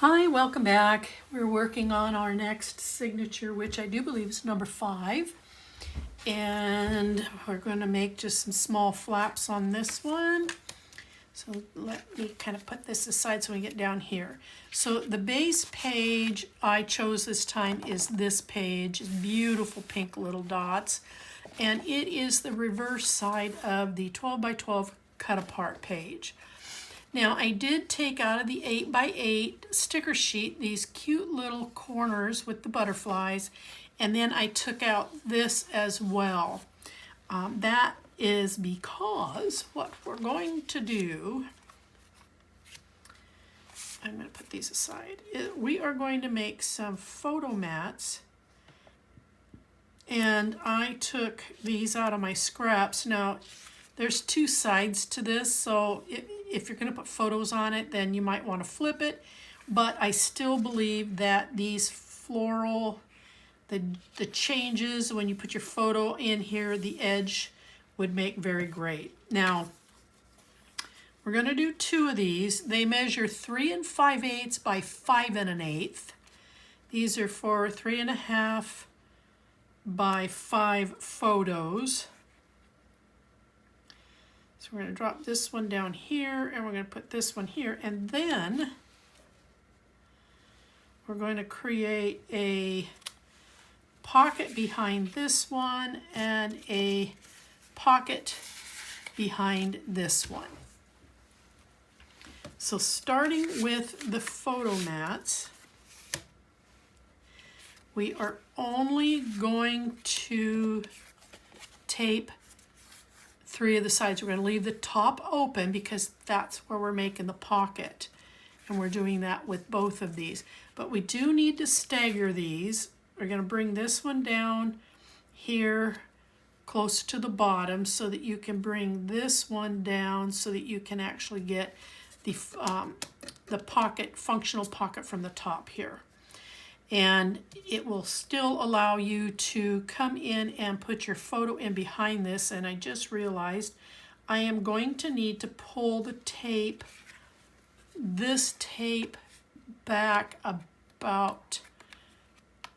Hi, welcome back. We're working on our next signature, which I do believe is number 5. And we're going to make just some small flaps on this one. So let me kind of put this aside so we get down here. So the base page I chose this time is this page, beautiful pink little dots. And it is the reverse side of the 12 by 12 cut apart page. Now I did take out of the 8 by 8 sticker sheet these cute little corners with the butterflies, and then I took out this as well. That is because what we're going to do, I'm going to put these aside, we are going to make some photo mats, and I took these out of my scraps. Now there's two sides to this, so if you're going to put photos on it, then you might want to flip it. But I still believe that these floral, the changes when you put your photo in here, the edge would make very great. Now, we're going to do 2 of these. They measure 3 5/8 by 5 1/8. These are for 3 1/2 by 5 photos. So we're going to drop this one down here, and we're going to put this one here, and then we're going to create a pocket behind this one and a pocket behind this one. So starting with the photo mats, we are only going to tape 3 of the sides. We're going to leave the top open because that's where we're making the pocket. And we're doing that with both of these. But we do need to stagger these. We're going to bring this one down here close to the bottom so that you can bring this one down so that you can actually get the pocket, functional pocket from the top here. And it will still allow you to come in and put your photo in behind this. And I just realized I am going to need to pull the tape, this tape back about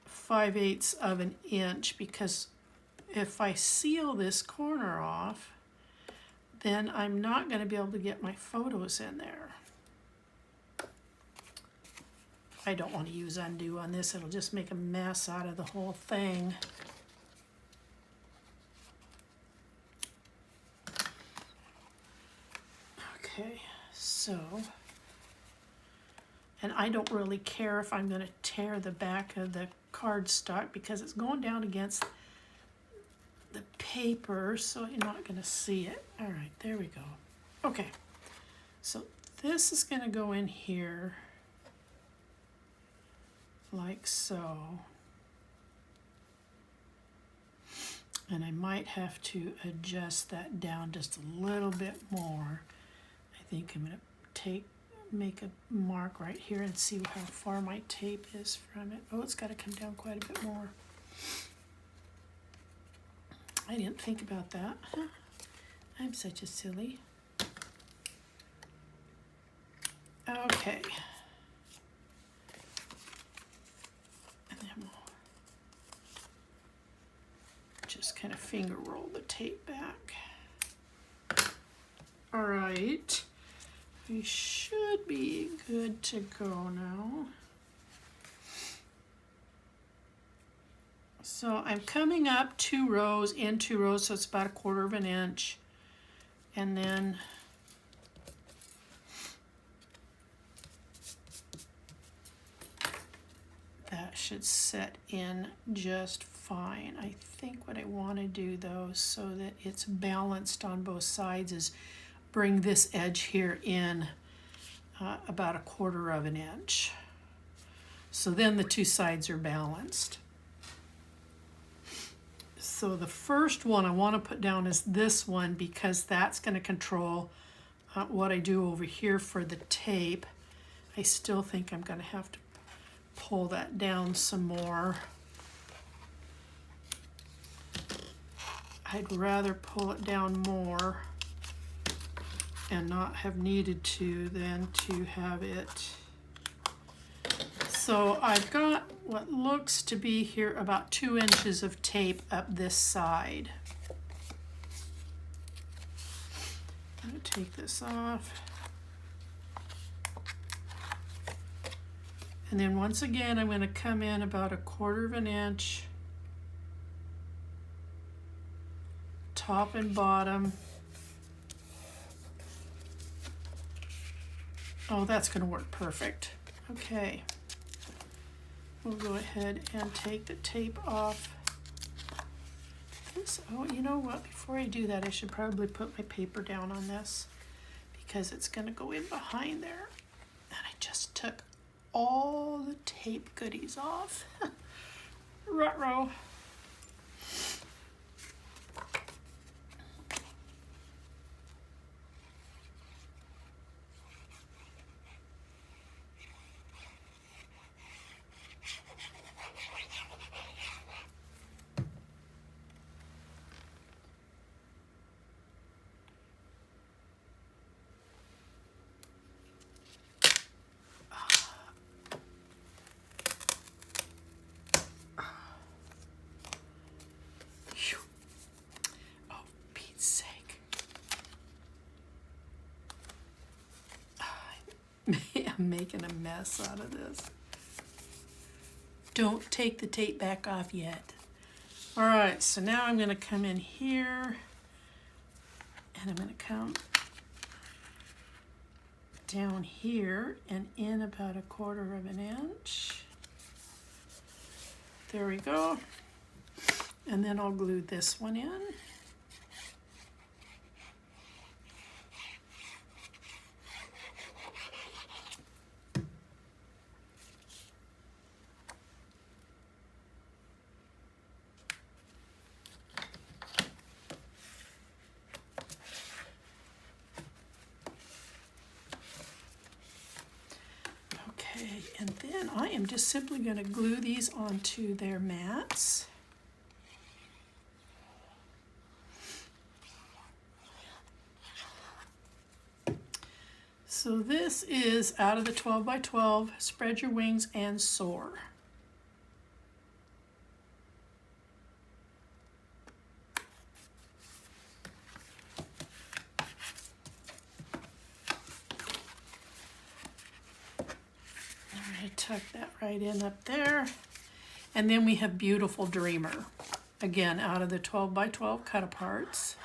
5/8 of an inch, because if I seal this corner off, then I'm not going to be able to get my photos in there. I don't want to use undo on this. It'll just make a mess out of the whole thing. Okay, so, and I don't really care if I'm going to tear the back of the cardstock because it's going down against the paper, so you're not going to see it. All right, there we go. Okay, so this is going to go in here like so, and I might have to adjust that down just a little bit more. I think I'm going to make a mark right here and see how far my tape is from it. Oh, it's got to come down quite a bit more. I didn't think about that. I'm such a silly. Okay. Just kind of finger roll the tape back. All right, we should be good to go now. So I'm coming up 2 rows in 2 rows, so it's about 1/4 of an inch. And then that should set in just fine. I think what I want to do though, so that it's balanced on both sides, is bring this edge here in about 1/4 of an inch. So then the 2 sides are balanced. So the first one I want to put down is this one because that's going to control what I do over here for the tape. I still think I'm going to have to pull that down some more. I'd rather pull it down more and not have needed to than to have it So I've got what looks to be here about 2 inches of tape up this side. I'm going to take this off. And then once again, I'm going to come in about 1/4 inch, top and bottom. Oh, that's going to work perfect. Okay. We'll go ahead and take the tape off. This, oh, you know what? Before I do that, I should probably put my paper down on this because it's going to go in behind there. And I just took all the tape goodies off. Ruh-roh. I'm making a mess out of this. Don't take the tape back off yet. All right, so now I'm going to come in here and I'm going to come down here and in about 1/4 inch. There we go. And then I'll glue this one in. And then I am just simply going to glue these onto their mats. So this is out of the 12 by 12, Spread Your Wings and Soar. Tuck that right in up there. And then we have Beautiful Dreamer. Again, out of the 12 by 12 cut aparts.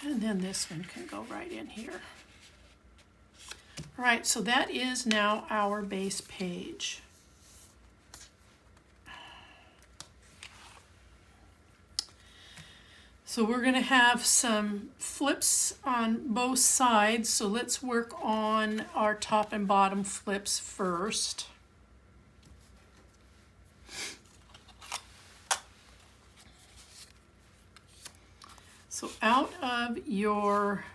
And then this one can go right in here. All right, so that is now our base page. So we're going to have some flips on both sides. So let's work on our top and bottom flips first. So out of your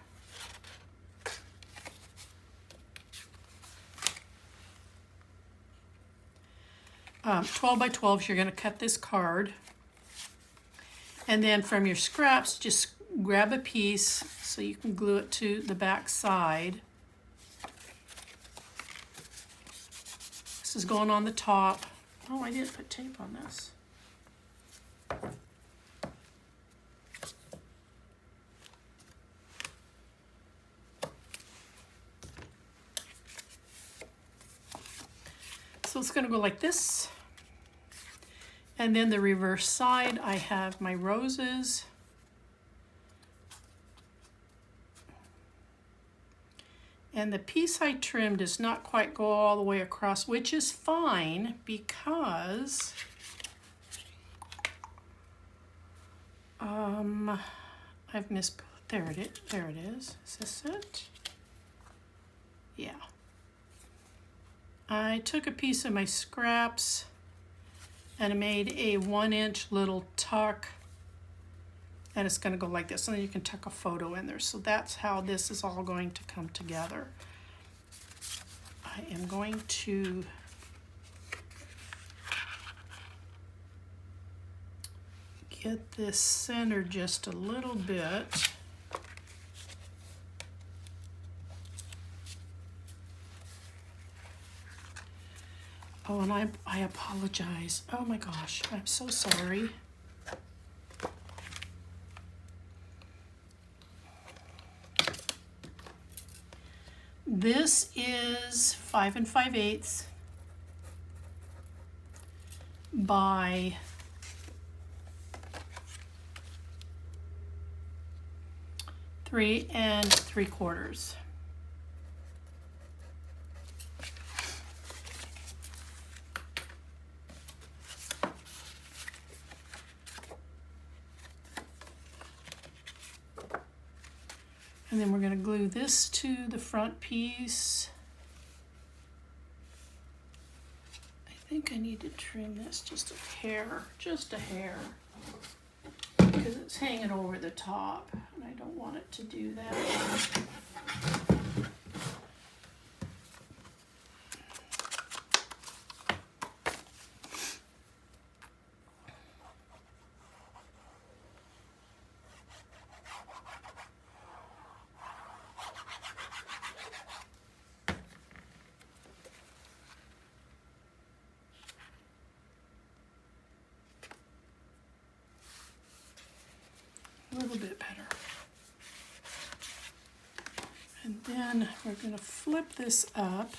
um, 12 by 12s, you're going to cut this card. And then from your scraps, just grab a piece so you can glue it to the back side. This is going on the top. Oh, I didn't put tape on this. So it's going to go like this. And then the reverse side, I have my roses. And the piece I trimmed does not quite go all the way across, which is fine because I've missed, there it is. Is this it? Yeah. I took a piece of my scraps and I made a 1-inch little tuck and it's going to go like this, and then you can tuck a photo in there. So that's how this is all going to come together. I am going to get this centered just a little bit. Oh, and I apologize. Oh my gosh, I'm so sorry. This is 5 5/8 by 3 3/4. And then we're going to glue this to the front piece. I think I need to trim this just a hair, because it's hanging over the top, and I don't want it to do that. A little bit better. And then we're going to flip this up,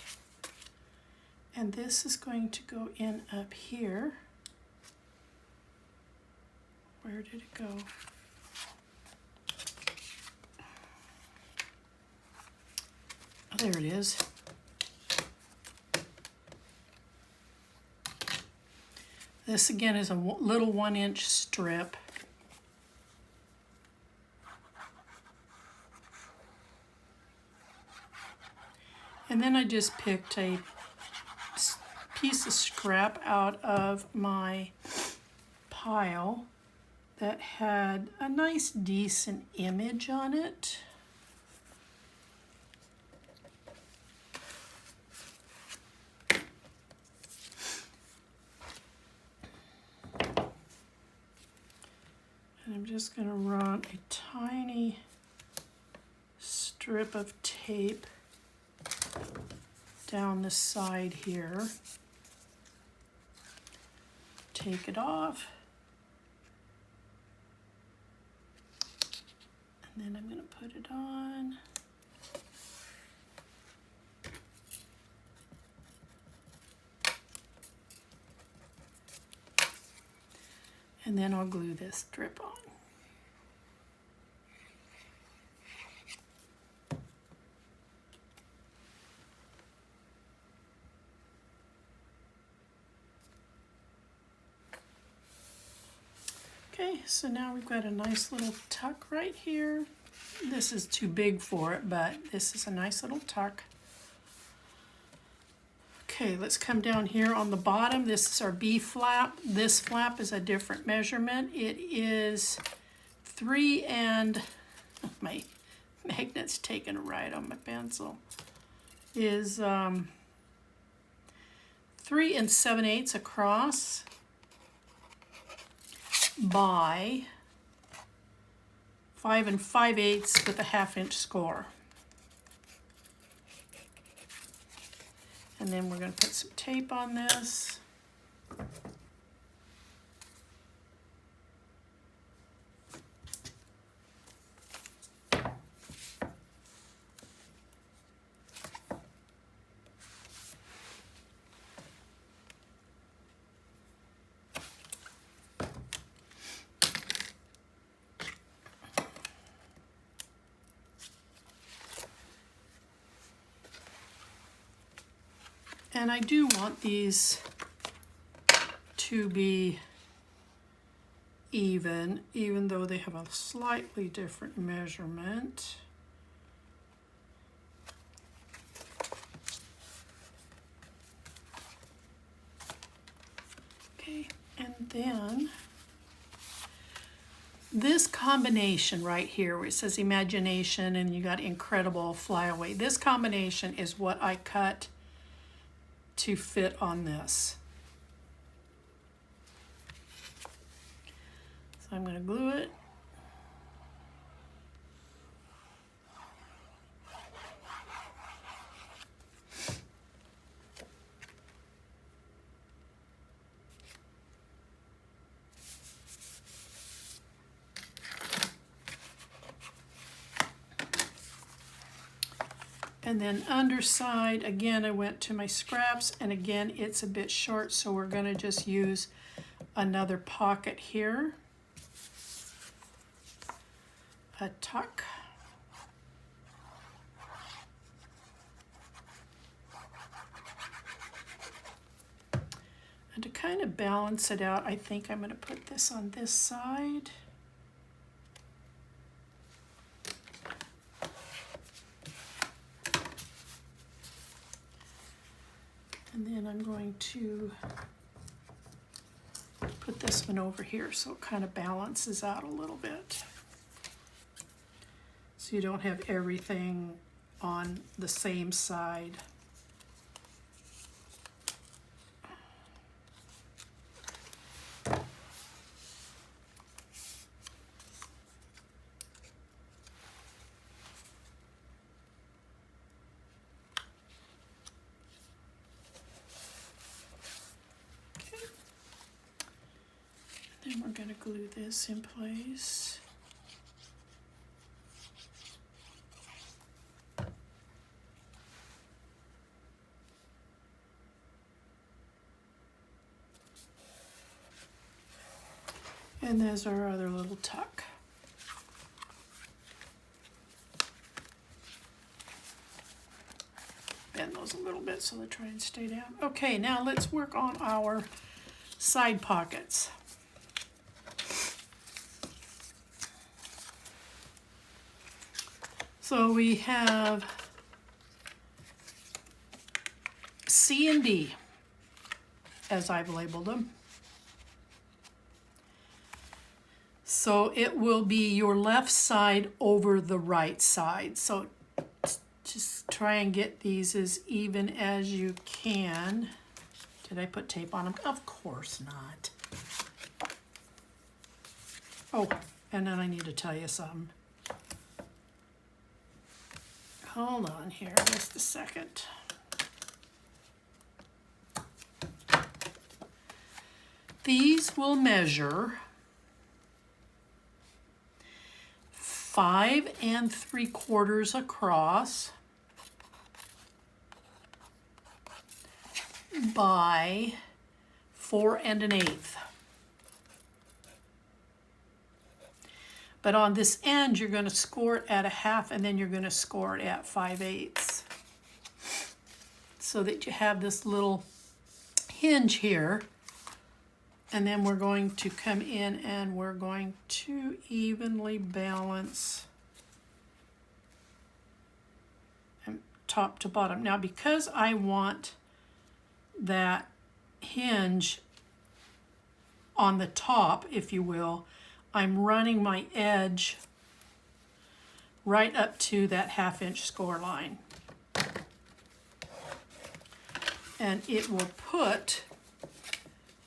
and this is going to go in up here. Where did it go? Oh, there it is. This again is a little 1-inch strip. And then I just picked a piece of scrap out of my pile that had a nice, decent image on it. And I'm just going to run a tiny strip of tape down the side here. Take it off. And then I'm going to put it on. And then I'll glue this strip on. Okay, so now we've got a nice little tuck right here. This is too big for it, but this is a nice little tuck. Okay, let's come down here on the bottom. This is our B flap. This flap is a different measurement. It is 3 and, my magnet's taking a ride on my pencil, is 3 7/8 across by 5 5/8 with a 1/2 inch score. And then we're going to put some tape on this. And I do want these to be even though they have a slightly different measurement. Okay, and then This combination right here where it says imagination and you got incredible flyaway, this combination is what I cut to fit on this. So I'm going to glue it. And then underside, again, I went to my scraps, and again, it's a bit short, so we're going to just use another pocket here. A tuck. And to kind of balance it out, I think I'm going to put this on this side. And then I'm going to put this one over here so it kind of balances out a little bit. So you don't have everything on the same side. Then we're going to glue this in place. And there's our other little tuck. Bend those a little bit so they try and stay down. Okay, now let's work on our side pockets. So we have C and D, as I've labeled them. So it will be your left side over the right side. So just try and get these as even as you can. Did I put tape on them? Of course not. Oh, and then I need to tell you something. Hold on here just a second. These will measure 5 3/4 across by 4 1/8. But on this end, you're going to score it at 1/2, and then you're going to score it at 5/8, so that you have this little hinge here. And then we're going to come in and we're going to evenly balance top to bottom. Now, because I want that hinge on the top, if you will, I'm running my edge right up to that 1/2 inch score line. And it will put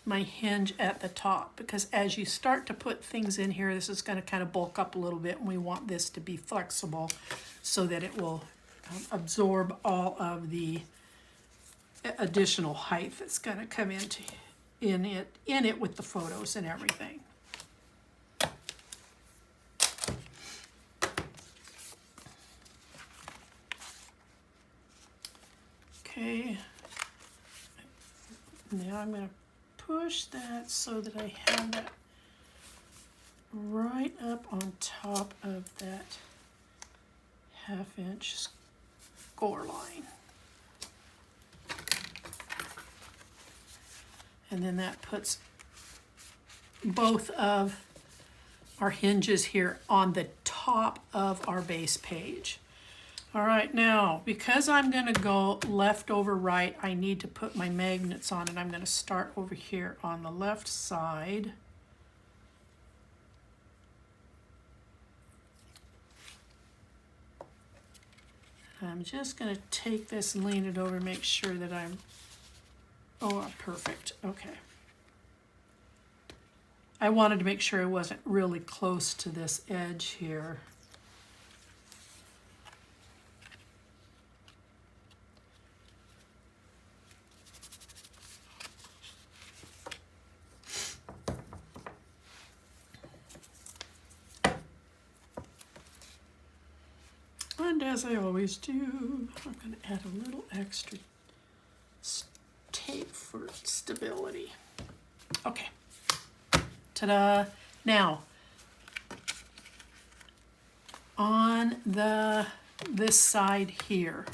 my hinge at the top, because as you start to put things in here, this is going to kind of bulk up a little bit, and we want this to be flexible so that it will absorb all of the additional height that's going to come in it with the photos and everything. Okay, now I'm going to push that so that I have that right up on top of that 1/2 inch score line. And then that puts both of our hinges here on the top of our base page. All right, now, because I'm going to go left over right, I need to put my magnets on, and I'm going to start over here on the left side. I'm just going to take this and lean it over and make sure that I'm, oh, perfect, okay. I wanted to make sure I wasn't really close to this edge here. And as I always do, I'm going to add a little extra tape for stability. Okay. Ta-da! Now, on this side here,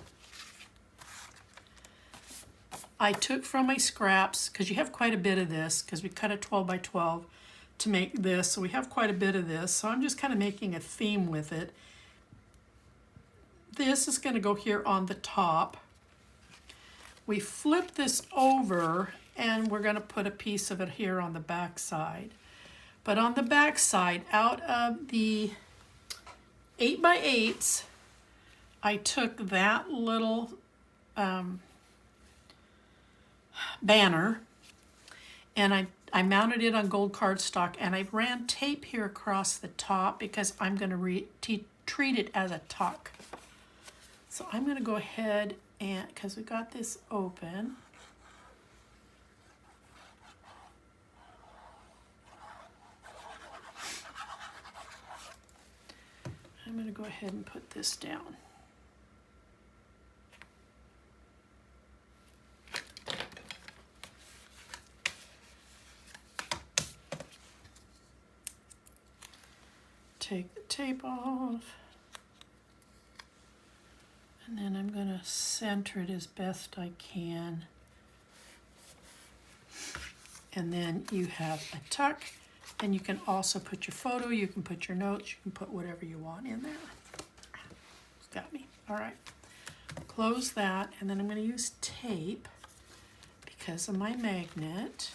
I took from my scraps, because you have quite a bit of this, because we cut a 12 by 12 to make this, so we have quite a bit of this. So I'm just kind of making a theme with it. This is going to go here on the top. We flip this over, and we're going to put a piece of it here on the back side. But on the back side, out of the 8 by 8s, I took that little banner, and I mounted it on gold cardstock, and I ran tape here across the top because I'm going to treat it as a tuck. So I'm going to go ahead and, because we got this open, I'm going to go ahead and put this down. Take the tape off. And then I'm going to center it as best I can. And then you have a tuck. And you can also put your photo, you can put your notes, you can put whatever you want in there. It's got me. All right. Close that, and then I'm going to use tape because of my magnet.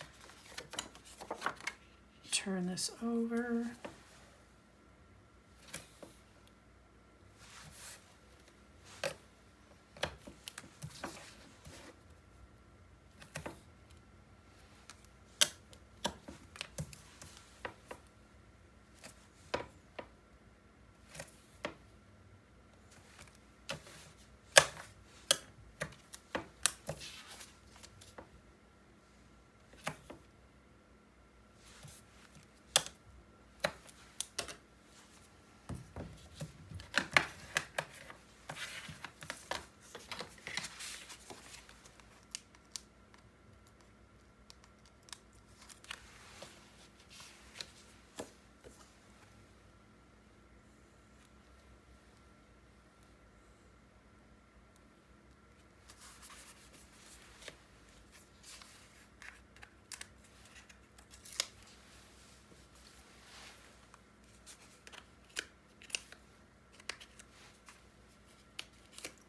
Turn this over.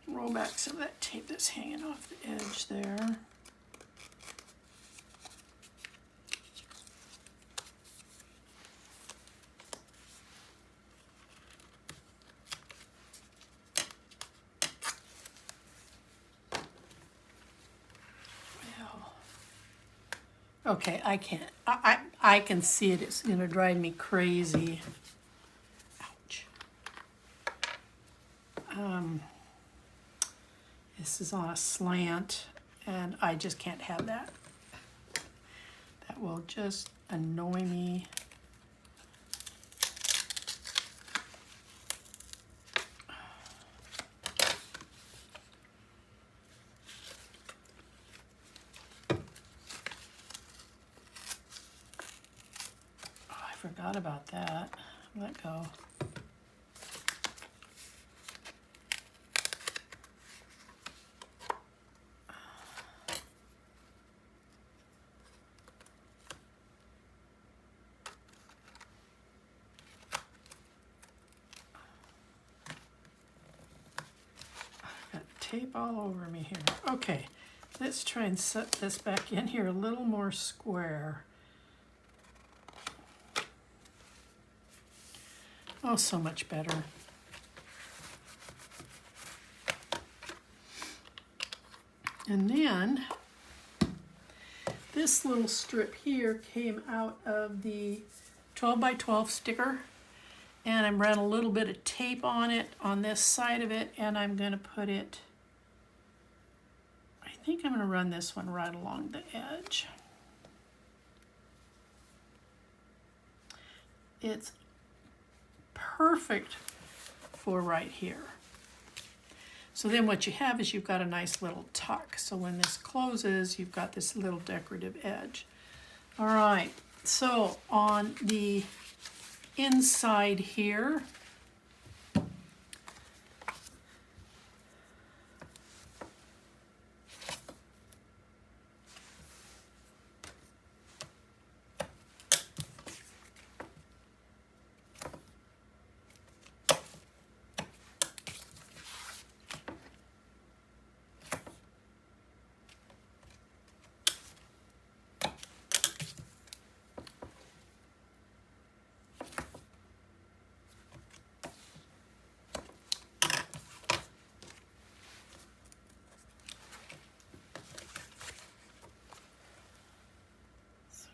Roll back some of that tape that's hanging off the edge there. Well, okay, I can't. I can see it. It's going to drive me crazy. Ouch. This is on a slant, and I just can't have that. That will just annoy me. Oh, I forgot about that. Let go. Tape all over me here. Okay, let's try and set this back in here a little more square. Oh, so much better. And then this little strip here came out of the 12 by 12 sticker, and I'm running a little bit of tape on it on this side of it, and I'm going to put it, I think I'm going to run this one right along the edge. It's perfect for right here. So then what you have is you've got a nice little tuck. So when this closes, you've got this little decorative edge. All right, so on the inside here,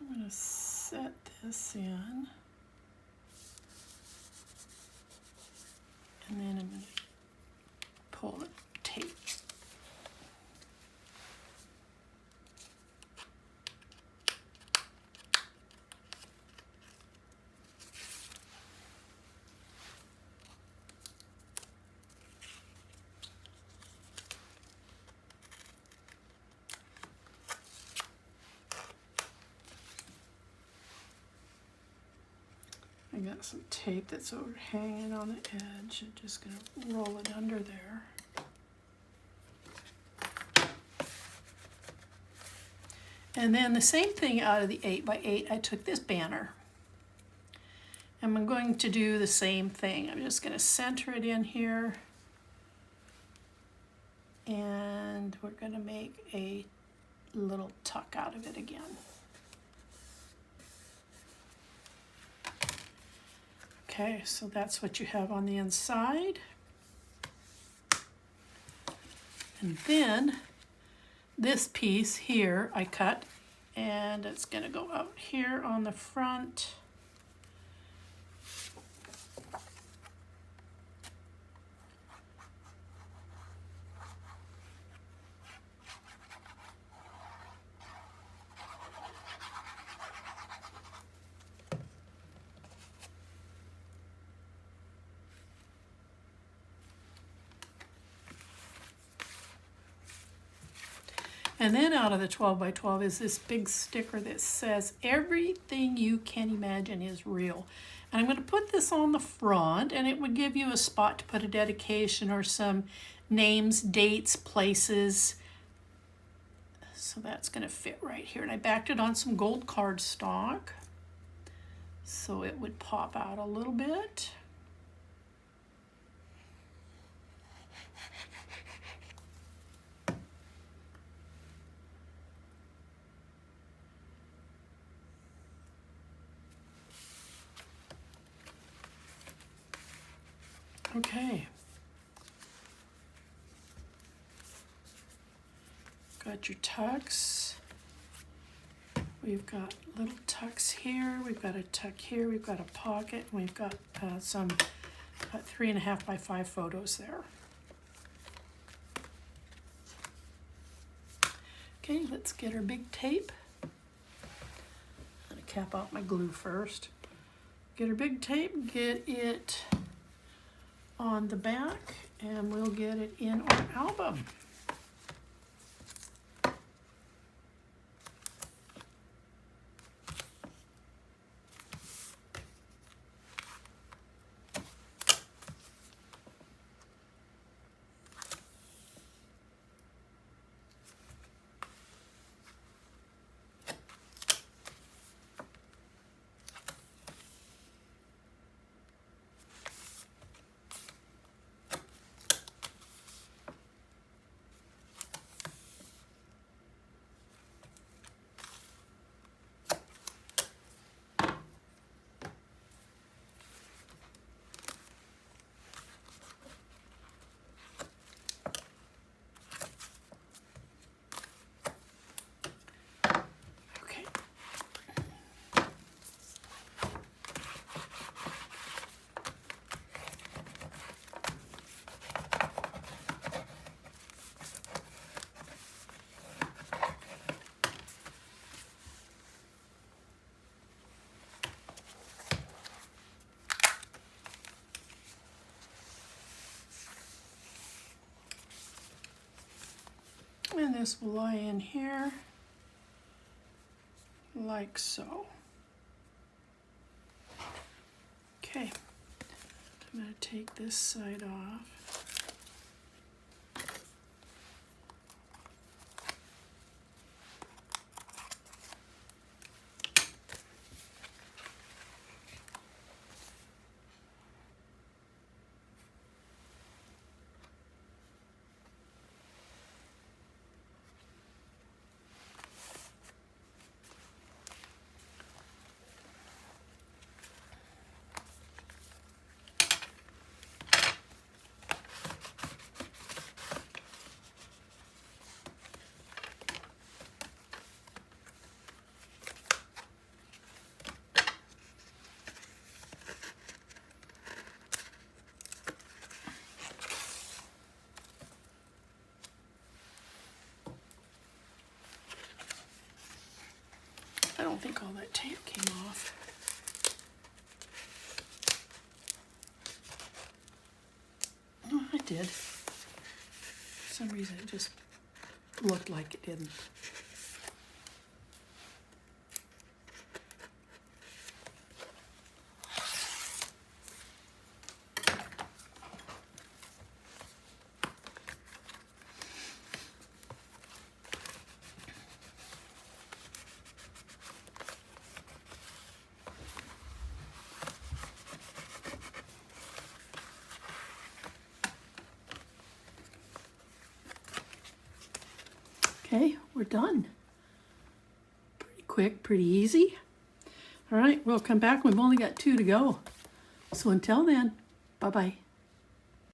I'm going to set this in, and then I'm going to pull the tape. I got some tape that's overhanging on the edge. I'm just going to roll it under there. And then the same thing out of the 8 by 8, I took this banner. And I'm going to do the same thing. I'm just going to center it in here. And we're going to make a little tuck out of it again. Okay, so that's what you have on the inside. And then this piece here I cut, and it's going to go out here on the front. And then out of the 12 by 12 is this big sticker that says, everything you can imagine is real. And I'm going to put this on the front, and it would give you a spot to put a dedication or some names, dates, places. So that's going to fit right here. And I backed it on some gold cardstock so it would pop out a little bit. Okay. Got your tucks. We've got little tucks here. We've got a tuck here. We've got a pocket. We've got some 3.5 by 5 photos there. Okay, let's get our big tape. I'm gonna cap out my glue first. Get our big tape, get it on the back, and we'll get it in our album. And this will lie in here like so. Okay, I'm going to take this side off. I don't think all that tape came off. Oh, it did. For some reason it just looked like it didn't. Okay, we're done. Pretty quick, pretty easy. All right, we'll come back. We've only got 2 to go. So until then, bye-bye.